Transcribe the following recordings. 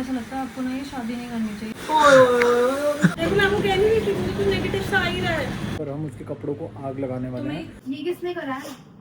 ऐसा लगता है आपको ना ये शादी नहीं करनी चाहिए। देखो मैं आपको कह नहीं रही थी, मुझे तो नेगेटिव सा आ ही रहा है। पर हम उसके कपड़ों को आग लगाने वाले हैं। ये किसने करा है?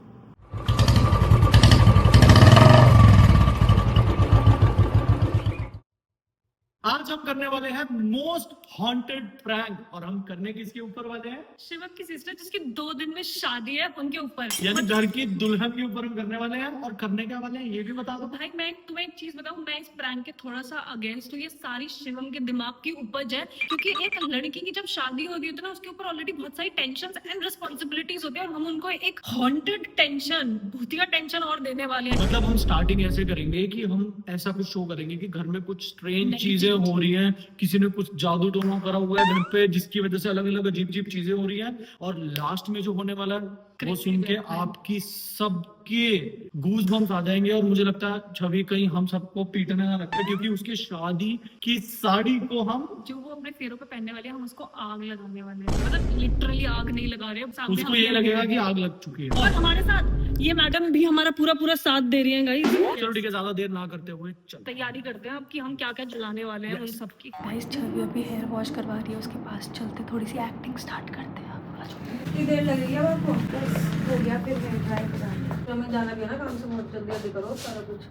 आज हम करने वाले हैं मोस्ट हॉन्टेड प्रैंक, और हम करने किसके ऊपर वाले हैं? शिवम की सिस्टर जिसकी 2 दिन में शादी है उनके ऊपर। यानी घर की दुल्हन के ऊपर हम करने वाले हैं। और करने क्या वाले हैं ये भी बता दो। भाई मैं तुम्हें एक चीज बताऊं, मैं इस प्रैंक के थोड़ा सा अगेंस्ट हूँ। ये सारी शिवम के दिमाग की उपज है, क्योंकि एक लड़की की जब शादी होती है तो ना उसके ऊपर ऑलरेडी बहुत सारी टेंशन एंड रिस्पॉन्सिबिलिटीज होती है, और हम उनको एक हॉन्टेड टेंशन, भूतिया टेंशन और देने वाले हैं। मतलब हम स्टार्टिंग ऐसे करेंगे कि हम ऐसा कुछ शो करेंगे कि घर में कुछ स्ट्रेंज चीजें हो रही हैं, किसी ने कुछ जादू टोना करा हुआ है घर पे, जिसकी वजह से अलग अलग अजीब अजीब चीजें हो रही हैं। और लास्ट में जो होने वाला है वो सुन के आपकी सबके गूज बम्स आ जाएंगे। और मुझे लगता है छवि कहीं हम सबको पीटने ना रखे, क्योंकि उसके शादी की साड़ी को हम, जो वो अपने फेरों पे पहनने वाले हैं, हम उसको आग लगाने वाले हैं। मतलब लिटरली आग नहीं लगा रहे, सामने उसको ये लगेगा कि आग लग चुकी है। और हमारे साथ ये मैडम भी हमारा पूरा पूरा साथ दे रही है गाइस। चलो ठीक है, ज्यादा देर ना करते हुए चल तैयारी करते हैं अब कि हम क्या क्या जलाने वाले हैं उन सबकी। गाइस छवि अभी हेयर वॉश करवा रही है, उसके पास चलते थोड़ी सी एक्टिंग स्टार्ट करते हैं। कितनी देर लगेगी अब आपको? बस हो गया, फिर हेयर ड्राई कराना। तो हमें जाना भी है ना काम से, बहुत जल्दी जल्दी करो सारा कुछ।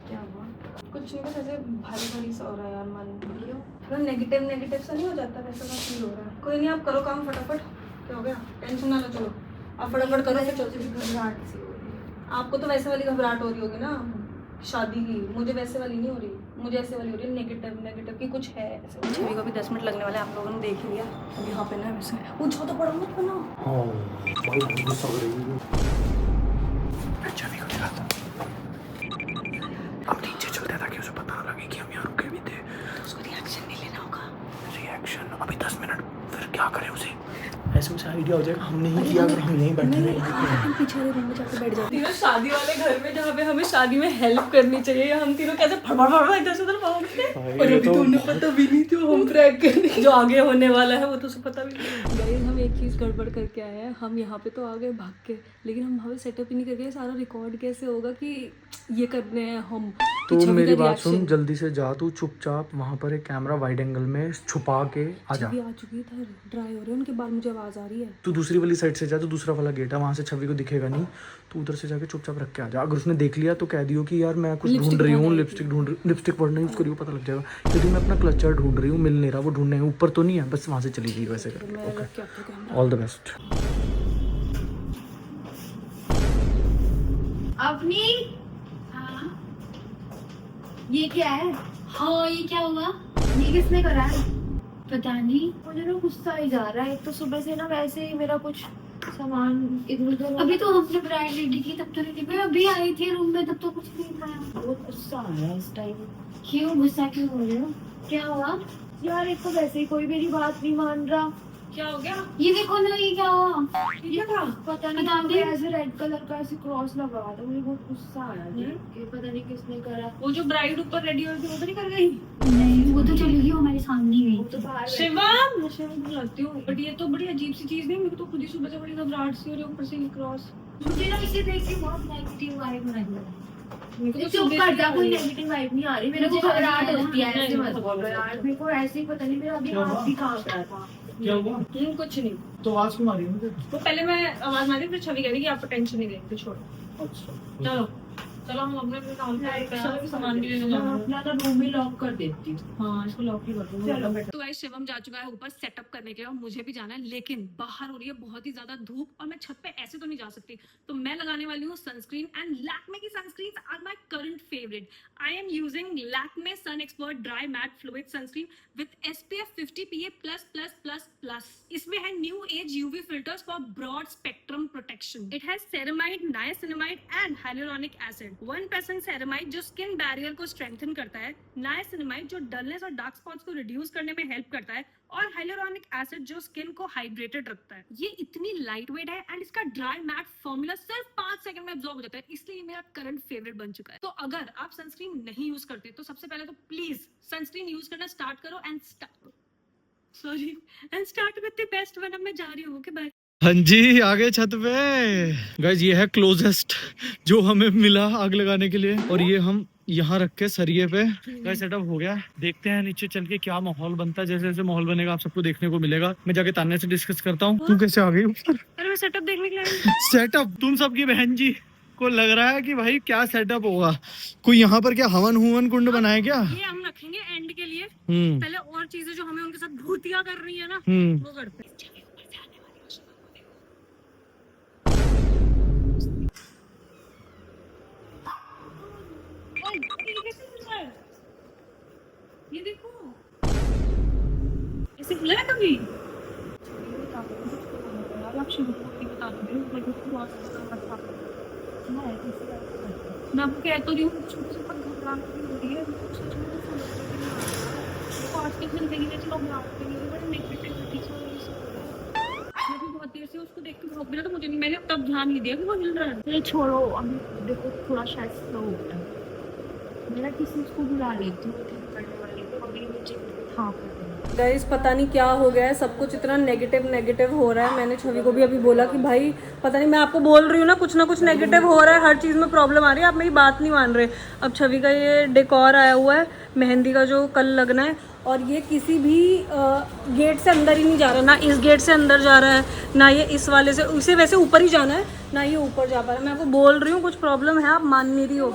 क्या हुआ? कुछ नहीं, बस ऐसे भारी भारी सा हो रहा है यार मन। क्यों? थोड़ा नेगेटिव नेगेटिव सा नहीं हो जाता? वैसा सा फील हो रहा है। कोई नहीं, आप करो काम फटाफट। क्या हो गया? टेंशन ना लो, चलो आप फटाफट करो, फिर चलते। घबराहट सी हो रही है। आपको तो वैसे वाली घबराहट हो रही होगी ना शादी की, मुझे वैसे वाली नहीं हो रही, मुझे ऐसे वाली हो रही है नेगेटिव नेगेटिव की कुछ है ऐसे। छवि को भी 10 मिनट लगने वाले हैं, आप लोगों ने देख लिया। अब यहाँ पे ना वैसे पूछो तो पड़ा मत बना। छवि को दिखाता हूँ। हम नीचे चलते हैं ताकि उसे पता ना लगे कि हम यहाँ रुके भी थे। तो उसको रिएक्शन नहीं लेना होगा। रिएक्शन अभी 10 मिनट, फिर क्या करें उसे? ऐसे उसे आइडिया हो जाएगा हमने ही किया, अगर हम यहीं बैठे रहे। पीछे वाले रूम में जाके बैठ जाते हैं। शादी वाले घर में जहाँ पे हमें शादी में हेल्प करनी चाहिए, हम तीनों कैसे फड़फड़ इधर से उधर भागते हैं। और अभी तो उन्हें पता भी नहीं जो हम प्रैंक करने, जो आगे होने वाला है वो तो उसे पता भी नहीं। गाइस हम एक चीज़ गड़बड़ करके आए हैं, हम यहाँ पे तो आ गए भाग के, लेकिन हम वहाँ पे सेटअप ही नहीं करके सारा रिकॉर्ड कैसे होगा कि ये करने हैं हम। तो मेरी बात सुन, जल्दी से जा तू, चुपचाप वहाँ पर एक कैमरा वाइड एंगल में छुपा के आ जा। छवि आ चुकी है, ड्राई हो रहे हैं उनके बाद, मुझे आवाज़ आ रही है। तू दूसरी वाली साइड से जा, तो दूसरा वाला गेट है, वहाँ से छवि को दिखेगा नहीं। तू उधर से जाके चुपचाप रख के आ जा। अगर उसने देख लिया तो कह दियो कि यार मैं कुछ ढूंढ रही हूँ, लिपस्टिक पढ़ रही हूँ, उसको पता लग जाएगा। यदि मैं अपना क्लचर ढूंढ रही हूँ, मिल नहीं रहा, वो ढूंढने ऊपर तो नहीं है, बस वहाँ से चली गई वैसे करके। Okay, all the best. अपनी ये क्या है? हाँ ये क्या हुआ? ये किसने करा है? पता नहीं, मुझे ना गुस्सा ही जा रहा है। एक तो सुबह से ना वैसे ही मेरा कुछ सामान इधर उधर। अभी तो हमने ब्राइड रेडी की तब तो नहीं, मैं अभी आई थी रूम में तब तो कुछ नहीं था। बहुत गुस्सा आ रहा है इस टाइम। क्यों गुस्सा क्यों हो रहे हो? क्या हुआ यार? एक तो वैसे ही कोई मेरी बात नहीं मान रहा। क्या हो गया? ये देखो ना, ये क्या हुआ? ये क्या? पता नहीं, ऐसे रेड कलर का ऐसे क्रॉस लगा हुआ था, मुझे बहुत गुस्सा आया। ये पता नहीं किसने करा। वो जो ब्राइड ऊपर रेडी हुई थी वो तो नहीं कर गई? नहीं, वो तो चली गई, हमारे सामने गई। वो तो बाहर शिवम, मैं शिवम को बुलाती हूँ, बट ये तो बड़ी अजीब सी चीज नहीं, मेरे को तो खुद ही सुबह से बड़ी घबराहट सी हो रही है, ऊपर से ये क्रॉस। मुझे ना इसे देख के बहुत नेगेटिव वाइब आ रही है। मेरे को चुप कर जा, कोई नेगेटिव वाइब नहीं आ रही। मेरे को मुझे घबराहट होती है, नहीं, ऐसे मत नहीं, बोलो यार। मेरे को ऐसे ही पता नहीं, मेरा अभी हाथ भी कांप रहा था। क्या हुआ? कुछ नहीं। तो आवाज क्यों आ रही है मुझे? वो पहले मैं आवाज मारी, फिर छवि कह रही कि आपको टेंशन नहीं लेंगे, छोड़ो। अच्छा चलो चलो हम अपने अपने काम पे सामान भी लेने जाना है। अपना ना रूम भी लॉक कर देती हूँ। हाँ इसको लॉक ही कर दूंगा। चलो तो गाइस शिवम जा चुका है ऊपर सेटअप करने के लिए, और मुझे भी जाना है, लेकिन बाहर हो रही है बहुत ही ज्यादा धूप और मैं छत पे ऐसे तो नहीं जा सकती, तो मैं लगाने वाली हूँ सनस्क्रीन। एंड लैक्मे की sunscreen are my current favourite. I am using Lakme sun expert dry matte fluid sunscreen with SPF 50 PA++++। इसमें है new age UV filters for broad spectrum protection. It has ceramide, niacinamide and hyaluronic acid. 1% ceramide जो skin barrier को strengthen करता है, niacinamide जो dullness और dark spots को reduce करने में हेल्प करता है, और हाइलुरोनिक एसिड जो स्किन को हाइड्रेटेड रखता है। ये इतनी लाइट वेट है एंड इसका ड्राई मैट फॉर्मूला सिर्फ 5 सेकंड में अब्सॉर्ब हो जाता है, इसलिए मेरा करंट फेवरेट बन चुका है। तो अगर आप सनस्क्रीन नहीं यूज करते तो सबसे पहले तो प्लीज सनस्क्रीन यूज करना स्टार्ट करो and start with the best one. अब मैं जा रही हूँ, ओके बाय। हाँ जी, आगे छत पे गाइस, ये है क्लोजेस्ट जो हमें मिला आग लगाने के लिए, और ये हम यहाँ रख के सरिये पे गाइस सेटअप हो गया। देखते हैं नीचे चल के क्या माहौल बनता है। जैसे जैसे माहौल बनेगा आप सबको देखने को मिलेगा। मैं जाके तान्या से डिस्कस करता हूँ। तू कैसे आ गई ऊपर? अरे मैं सेटअप देखने के लिए आई हूँ। सेटअप तुम सबकी बहन जी को लग रहा है कि भाई क्या सेटअप होगा। कोई यहाँ पर क्या हवन हुवन कुंड बनाए क्या? ये हम रखेंगे एंड के लिए। हम्म पहले और चीजें जो हमें उनके साथ भूतिया कर रही है ना वो करते हैं। ओए, ये कैसे खुल रहा है? ये देखो ऐसे खुला है कभी? आप शुरू करके बता दो मुझे बहुत अच्छा मैं आपको कह तो रही हूँ छोटे से पर घबराहट भी हो रही है सच में तो समझ नहीं आ रहा है। आज की जिंदगी में लोग भागते नहीं बड़े नेगेटिविटी से मैं भी बहुत देर से उसको देख के भाग भी रहा तो मुझे नहीं मैंने तब ध्यान नहीं दिया कि वो हिल रहा है। ये छोड़ो अभी देखो थोड़ा शायद स्लो होता है। मेरा किसी को बुला लेती हूँ करने वाले को अभी मुझे हाँ कर गाइस पता नहीं क्या हो गया है, सब कुछ इतना नेगेटिव हो रहा है। मैंने छवि को भी अभी बोला कि भाई पता नहीं, मैं आपको बोल रही हूँ ना कुछ नेगेटिव हो रहा है, हर चीज़ में प्रॉब्लम आ रही है, आप मेरी बात नहीं मान रहे। अब छवि का ये डेकोर आया हुआ है मेहंदी का जो कल लगना है, और ये किसी भी गेट से अंदर ही नहीं जा रहा, ना इस गेट से अंदर जा रहा है ना ये इस वाले से, उसे वैसे ऊपर ही जाना है ना ये ऊपर जा पा रहा है। मैं आपको बोल रही हूँ कुछ प्रॉब्लम है, आप मान नहीं रही हो।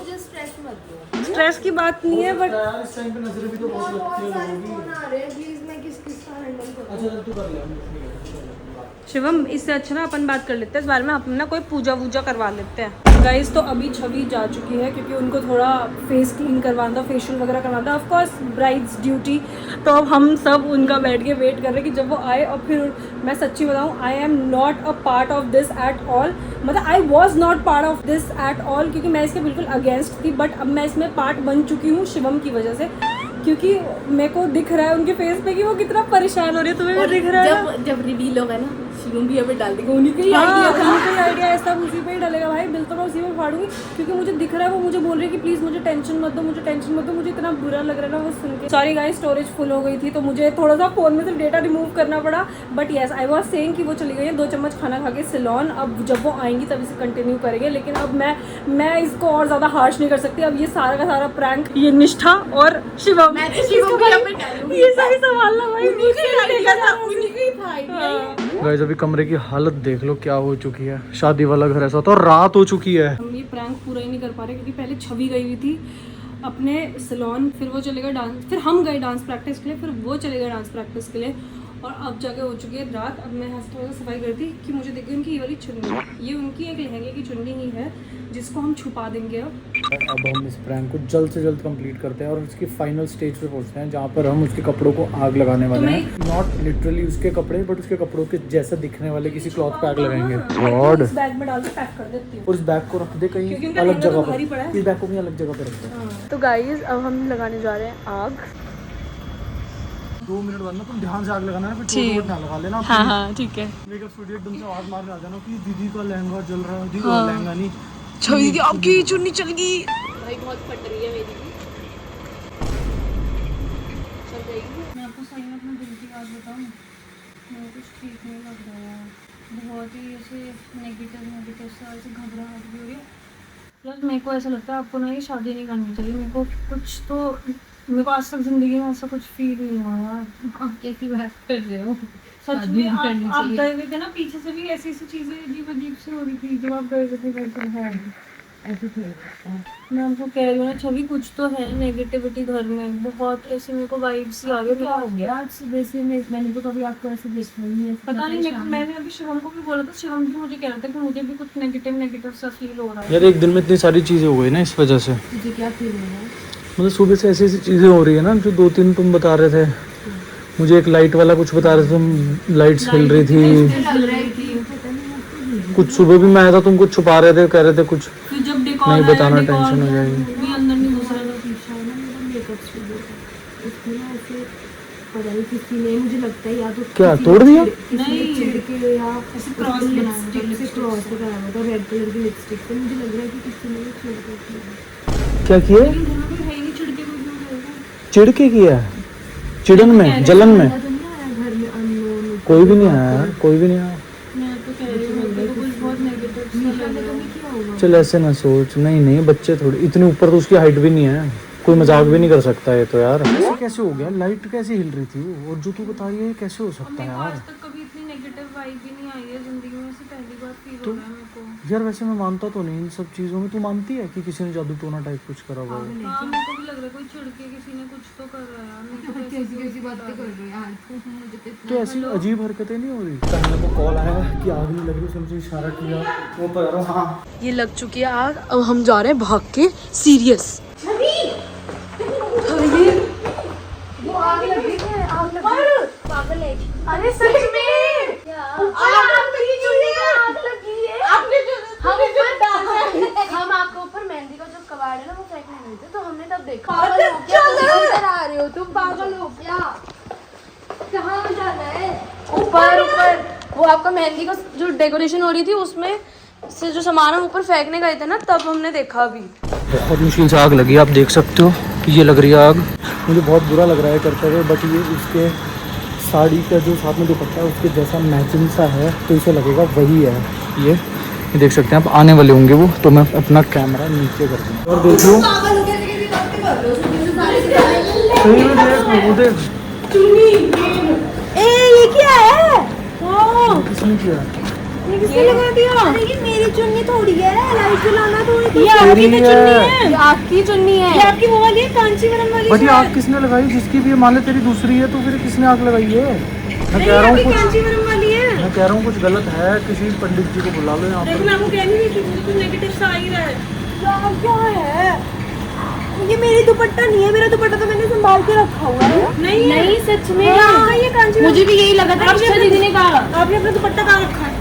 स्ट्रेस की बात नहीं है बट इस टाइम पे नजरें भी तो बहुत लगती है लोगों की। अच्छा तू कर ले। शिवम इससे अच्छा ना अपन बात कर लेते हैं इस बारे में, अपन ना कोई पूजा वूजा करवा लेते हैं। गाइस तो अभी छवि जा चुकी है क्योंकि उनको थोड़ा फेस क्लीन करवाना था, फेशियल वगैरह करवाना था, ऑफ कोर्स ब्राइड्स ड्यूटी। तो अब हम सब उनका बैठ के वेट कर रहे हैं कि जब वो आए। और फिर मैं सच्ची बताऊँ, I am not a part of this at all, मतलब I was not part of this at all, क्योंकि मैं इसके बिल्कुल अगेंस्ट थी। बट अब मैं इसमें पार्ट बन चुकी हूँ शिवम की वजह से, क्योंकि मेरे को दिख रहा है उनके फेस पे कि वो कितना परेशान हो रही है। तुम्हें भी दिख रहा है ना? जब रिवील होगा ना शिवम भी अभी डाल देगा, उन्हीं का आइडिया है, सब उसी पे ही डलेगा भाई। बिल तो मैं उसी में फाड़ूंगी क्योंकि मुझे दिख रहा है, वो मुझे बोल रही है कि प्लीज मुझे टेंशन मत दो, मुझे टेंशन मत दो। मुझे इतना बुरा लग रहा है ना वो सुन के। सॉरी गाइस, स्टोरेज फुल हो गई थी तो मुझे थोड़ा सा फोन में से डेटा रिमूव करना पड़ा। But yes I was saying कि वो चली गई है 2 चम्मच खाना खा के सिलोन। अब जब वो आएंगी तब इसे कंटिन्यू करेंगे, लेकिन अब मैं इसको और ज्यादा हार्श नहीं कर सकती। अब ये सारा का सारा प्रैंक ये निष्ठा और शिवम ये सही संभालना भाई। गाइस अभी कमरे की हालत देख लो क्या हो चुकी है। शादी वाला घर ऐसा होता है और रात हो चुकी है। हम ये प्रैंक पूरा ही नहीं कर पा रहे क्योंकि पहले छवि गई हुई थी अपने सैलून, फिर वो चले गए डांस, फिर हम गए डांस प्रैक्टिस के लिए, फिर वो चले गए डांस प्रैक्टिस के लिए, और अब जाके हो चुकी है रात। अब मैं यहाँ से थोड़ा सा सफाई करती कि मुझे देखी उनकी ये वाली चुन्नी, ये उनकी एक लहंगे की चुन्नी ही है जिसको हम छुपा देंगे। अब हम इस प्रैंक को जल्द से जल्द कंप्लीट करते हैं और उसकी फाइनल स्टेज पे पहुंचते हैं जहाँ पर हम उसके कपड़ों को आग लगाने वाले हैं। नॉट लिटरली उसके कपड़े बट उसके कपड़ों के जैसा दिखने वाले किसी क्लॉथ पे आग लगाएंगे। गॉड, इस बैग में डाल के पैक कर देती हूँ और इस बैग को रख दे कहीं क्योंकि अलग जगह भारी पड़ा है। पर। इस बैग को कहीं अलग जगह पर रख दे। तो गाइज अब हम लगाने जा रहे हैं आग। 2 मिनट बाद ना तुम ध्यान से आग लगाना है, फिर चोट ना लगा लेना। हाँ ठीक है। मेकअप स्टूडियो एकदम से आवाज मारने आ जाना कि दीदी का लहंगा जल रहा है। दीदी का लहंगा नहीं, छवि दीदी आपकी चुन्नी चल गई भाई, बहुत फट रही है मेरी भी। चल जाएगी। मैं आपको सही में अपने दिल की बात बताऊँ, मुझे कुछ ठीक नहीं लग रहा है। बहुत ही ऐसे नेगेटिव सा ऐसे घबराहट भी हो रही है। प्लस मेरे को ऐसा लगता है आपको ना ये शादी नहीं करनी चाहिए। मेरे को आज तक जिंदगी में ऐसा कुछ फील नहीं हुआ यार। आप कैसी बात कर रहे हो? सच में आप गए हुए थे ना, पीछे से भी ऐसी चीजें अजीब सी हो रही थी जब आप गए थे। ऐसे थे मैं आपको कह रही हूँ ना छवि, कुछ तो है नेगेटिविटी घर में, बहुत ऐसे मेरे को वाइब्स ही आ गए। क्या हो गया आज सुबह से? मैंने तो कभी आपको ऐसे देखा ही नहीं है। पता नहीं, मैंने अभी शिवम को भी बोला था, शिवम भी मुझे कह रहा था कि मुझे भी कुछ नेगेटिव सा फील हो रहा है। यार एक दिन में इतनी सारी चीजें हो गई ना इस वजह से। मुझे क्या फील हो रहा है? मतलब सुबह से ऐसी ऐसी चीजें हो रही है ना, जो 2-3 तुम बता रहे थे। मुझे एक लाइट वाला कुछ बता रहे थे, तुम लाइट्स हिल रही थी लग रहा है कि कुछ। सुबह भी मैं आया था, तुम कुछ छुपा रहे थे, कह रहे थे कुछ फिर जब डेकोर नहीं बताना, टेंशन हो जाएगी। भी अंदर नहीं घुस रहा था। पीछा है ना मेरा मेकअप स्टूडियो का, उसमें ना ऐसे पता नहीं किसी ने, मुझे लगता है या तो क्या किसी तोड़ ने दिया? नहीं चिढ़ के या ऐसे क्रॉस लिपस्टिक से क्रॉस लगाया हुआ था रेड कलर की लिपस्टिक पे। मुझे लग रहा है कि किसी ने चिढ़ के किया। क्या किया? है ही नहीं, छिड़के कोई क्यों करेगा? चिढ़ के किया? चिड़न में, जलन में? तो नहीं आया घर में अननोन? कोई भी नहीं आया यार, कोई भी नहीं आया। मैं तो कह रही हूँ मेरे को कुछ बहुत नेगेटिव सा लग रहा है। क्या होगा? चल ऐसे ना सोच, नहीं नहीं बच्चे थोड़ी इतने ऊपर तो उसकी हाइट भी नहीं है, कोई मजाक भी नहीं कर सकता है तो यार। ऐसे कैसे हो गया, लाइट कैसे हिल रही थी वो, और जो तू बता रही है कैसे हो सकता है आज यार। तक कभी इतनी नेगेटिव वाइब भी नहीं आई है जिंदगी में, से पहली बार फील तो हो रहा है मेरे को। यार वैसे मैं मानता तो नहीं इन सब चीज़ों में, तू मानती है कि किसी ने जादू टोना टाइप कुछ करा हुआ हो? हाँ मेरे को भी लग रहा है कोई छिड़के किसी ने कुछ तो कर रहा है यार, मेरे को कैसी कैसी बातें कर रहे हैं यार। मुझे तो तो ऐसी अजीब हरकतें नहीं हो रही? कहने को कॉल आया कि आग नहीं लग रही, उसने मुझे इशारा किया वो पर रहा हूँ। हाँ ये लग चुकी है आग, अब हम जा रहे हैं भाग के सीरियस। अरे सच में हम आपके ऊपर मेहंदी का जो कबाड़ है ना वो फेंकने गए थे, तो हमने तब देखा। इधर आ रहे हो तुम, पागल हो क्या? कहाँ जाना है? ऊपर ऊपर वो आपका मेहंदी का जो डेकोरेशन हो रही थी उसमें से जो सामान हम ऊपर फेंकने गए थे ना, तब हमने देखा अभी। बहुत मुश्किल से आग लगी, आप देख सकते हो कि ये लग रही है आग। मुझे बहुत बुरा लग रहा है करते हुए, बट ये उसके साड़ी का जो साथ में दुपट्टा है उसके जैसा मैचिंग सा है, तो इसे लगेगा वही है ये देख सकते हैं आप। आने वाले होंगे वो, तो मैं अपना कैमरा नीचे कर दूँगा और देखो सही में देख उधर। ये क्या है? किसने किया? किसने लगा दिया? अरे ये मेरी चुन्नी थोड़ी है, लाइट जलाना थोड़ी थी। ये आपकी तो चुन्नी है। ये आपकी चुन्नी है। ये आपकी वो वाली है, कांचीवरम वाली। बट ये आग किसने लगाई? जिसकी भी मान ले तेरी दूसरी है तो फिर किसने आग लगाई है? मैं कह रहा हूँ कुछ, कांचीवरम वाली है। मैं कह रहा हूँ कुछ गलत है, किसी पंडित जी को बुला लो यहाँ पर। मैं आपको कह नहीं रही कि मुझे कुछ नेगेटिव सा आ ही रहा है। क्या है? ये मेरी दुपट्टा नहीं है, मेरा दुपट्टा तो मैंने संभाल के रखा हुआ है। नहीं सच में ये कांचीवरम। मुझे भी यही लगा था, अच्छा दीदी ने कहा। आपने अपना दुपट्टा कहाँ रखा है?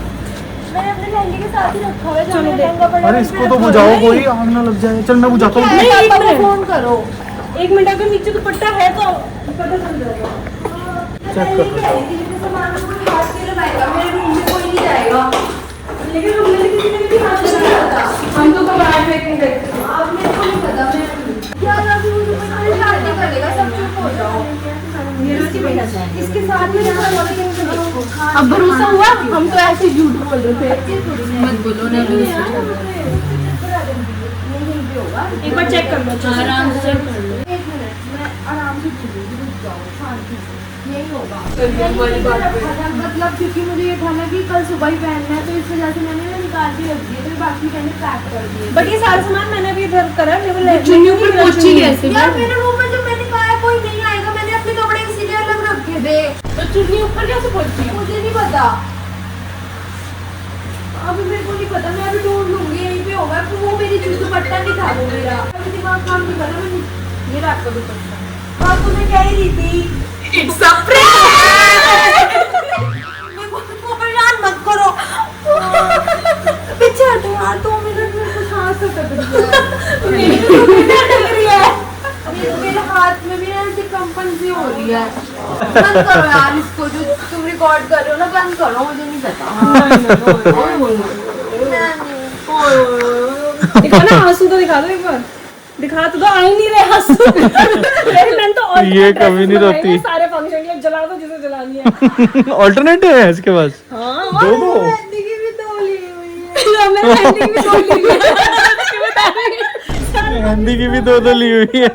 मैंने अपने लहंगे के साथ ही रखा हुआ है। चलो लहंगा पड़ा। अरे इसको तो बुझाओ, कोई आग ना लग जाए। चल मैं बुझाता हूँ। नहीं एक मिनट फोन करो। 1 मिनट, अगर नीचे दुपट्टा है तो पता चल जाएगा। चेक कर। मेरे रूम में कोई नहीं जाएगा। लेकिन रूम में किसी ने भी हाथ नहीं लगाया। हम तो कबाड़ फेंकने गए थे। आप मेरे को नहीं पता। यार अभी मुझे कोई शादी करेगा, सब चुप हो जाओ। इसके साथ में अब भरोसा हुआ? हम तो ऐसे झूठ बोल रहे थे। मत बोलो ना, एक बार चेक कर लो, आराम से चेक कर लो। 1 मिनट मैं आराम से चलूंगी, रुक जाओ शांति से। यही होगा मतलब, क्योंकि मुझे ये था ना कि कल सुबह ही पहनना है, तो इस वजह से मैंने ना निकाल के रख दिए, तो बाकी मैंने पैक कर दिए। बट ये सारा सामान मैंने भी इधर करा है। चुन्नी ऊपर पहुंची कैसे? यार मेरे रूम में जब मैंने कहा है कोई नहीं आएगा, मैंने अपने कपड़े इसीलिए अलग रखे थे। तो चुन्नी ऊपर कैसे पहुंची? मुझे नहीं पता, अभी मेरे को नहीं पता। मैं अभी ढूंढ लूंगी, यहीं पे होगा। तो वो मेरी दुपट्टा नहीं था, वो मेरा अभी दिमाग काम नहीं कर रहा। मैं ये रात का दुपट्टा। हाँ तो मैं कह ही रही थी इट्स अ प्रैंक। परेशान मत करो, पीछे हटो यार। 2 मिनट में कुछ हाथ से टक रही है। मेरे हाथ में भी ना ऐसी कंपन सी हो रही है। बंद करो यार इसको, जो तुम रिकॉर्ड कर रहे हो ना, बंद करो। मुझे नहीं पता। दिखा ना, आंसू तो दिखा दो एक बार। दिखा तो दो, आ ही नहीं रहे आंसू। मैंने तो ये कभी नहीं रोती। सारे फंक्शन के लिए जला दो जिसे जलानी है। ऑल्टरनेटिव है इसके पास। हाँ दो मेहंदी की भी 2 ली हुई है। मैंने मेहंदी भी दो ली हुई है। मेहंदी की भी 2 ली हुई है।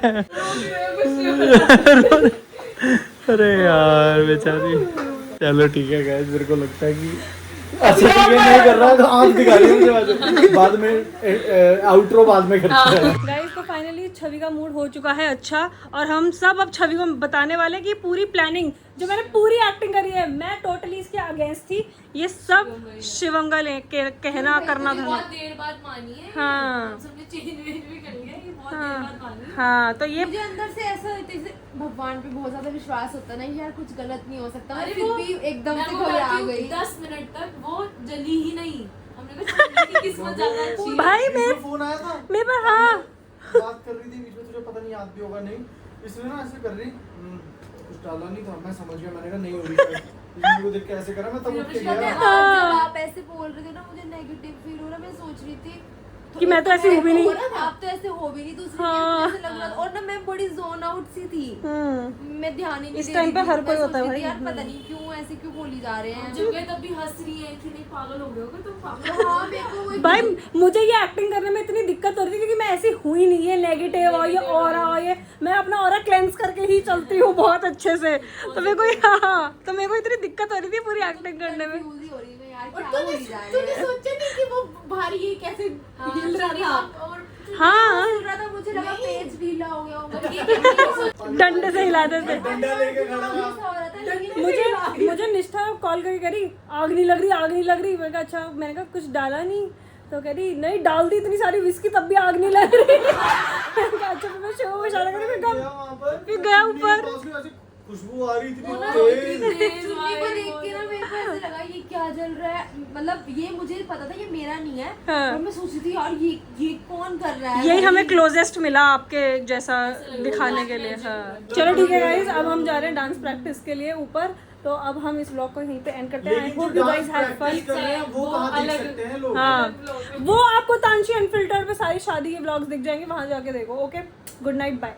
अरे यार बेचारी। चलो ठीक है गाइस, मेरे को लगता है कि अच्छा ठीक है, नहीं कर रहा है तो आँख दिखा रही है बाद में आउटरो बाद में करते हैं। गाइस तो फाइनली छवि का मूड हो चुका है अच्छा, और हम सब अब छवि को बताने वाले हैं कि पूरी प्लानिंग जो मैंने पूरी एक्टिंग करी है, मैं टोटली इसके अगेंस्ट थी। ये सब शिवंगल कहना करना था। बहुत देर बाद मानी है। हाँ सबने चेंज वेंज भी कर लिया, ये बहुत देर बाद मानी। हाँ तो ये मुझे अंदर से ऐसा होता है, भगवान पे बहुत ज्यादा विश्वास होता है ना यार, कुछ गलत नहीं हो सकता। अरे फिर वो भी एकदम मैं से वो कोई आ कहती हूँ, गई। 10 मिनट तक वो जली ही नहीं। हमने कहा चलो, इनकी किस्मत ज्यादा अच्छी है। भाई मेरे फोन आया था, मेरे पर हाँ बात कर रही थी बीच में, तुझे पता नहीं याद भी होगा नहीं, इसलिए ना ऐसे कर रही कुछ डाला नहीं था, मैं समझ गया, मैंने कहा नहीं हो रही शायद। इसने मेरे को देख के ऐसे करा, मैं तब उठ के जब गया। आप ऐसे बोल रहे थे ना, मुझे नेगेटिव फील हो रहा। मैं सोच रही थी कि मैं तो ऐसी हूँ भी नहीं। आप तो ऐसे हो भी नहीं दूसरी हाँ। ऐसे लग रहा था। और ना मैं बड़ी जोन आउट सी थी, मैं ध्यान ही नहीं इस दे टाइम रही पे थी। हर मैं कोई सोच होता है रही भाई। थी, यार पता नहीं क्यों ऐसे क्यों बोली जा रहे हैं। जब मैं तभी हंस रही है कि नहीं पागल हो गए हो तुम पागल। हाँ मेरे को वो भाई मुझे ये एक्टिंग करने में इतनी दिक्कत हो रही थी क्योंकि मैं ऐसी हुई नहीं, ये नेगेटिव और ये ऑरा और ये, मैं अपना ऑरा क्लेंस करके ही चलती हूँ बहुत अच्छे से। तो मेरे को तो मेरे को इतनी दिक्कत हो रही थी पूरी एक्टिंग करने में। confuse ही हो रही है यार, और क्या बोली जा रही है। सोचा नहीं कि वो भारी है कैसे हिल रहा था और हाँ सुन रहा था, मुझे लगा पेज ढीला हो गया होगा। डंडे से हिलाते थे। डंडा लेके खड़ा ऐसा हो रहा था, लेकिन मुझे निष्ठा कॉल करके कह रही आग नहीं लग रही, आग नहीं लग रही। मैंने कहा अच्छा, मैंने कहा कुछ डाला नहीं, तो कह रही नहीं डाल दी इतनी सारी विस्की तब भी आग नहीं लग रही। मैंने कहा अच्छा, फिर मैं शो में इशारा करी, फिर गया ऊपर। खुशबू आ रही थी चुन्नी को देख के ना मेरे को ऐसे लगा ये क्या जल रहा है, मतलब ये मुझे पता था ये मेरा नहीं है। हाँ। और मैं सोची थी यार ये कौन कर रहा है। यही हमें क्लोजेस्ट मिला आपके जैसा दिखाने के लिए। हाँ चलो ठीक है गाइस, अब हम जा रहे हैं डांस प्रैक्टिस के लिए ऊपर। तो अब हम इस व्लॉग को यहीं पे एंड करते हैं। I hope you guys have fun. वो कहाँ देख सकते हैं लोग? हाँ वो आपको तांशी अनफिल्टर्ड पे सारी शादी के व्लॉग्स दिख जाएंगे, वहां जाके देखो। Okay good night bye.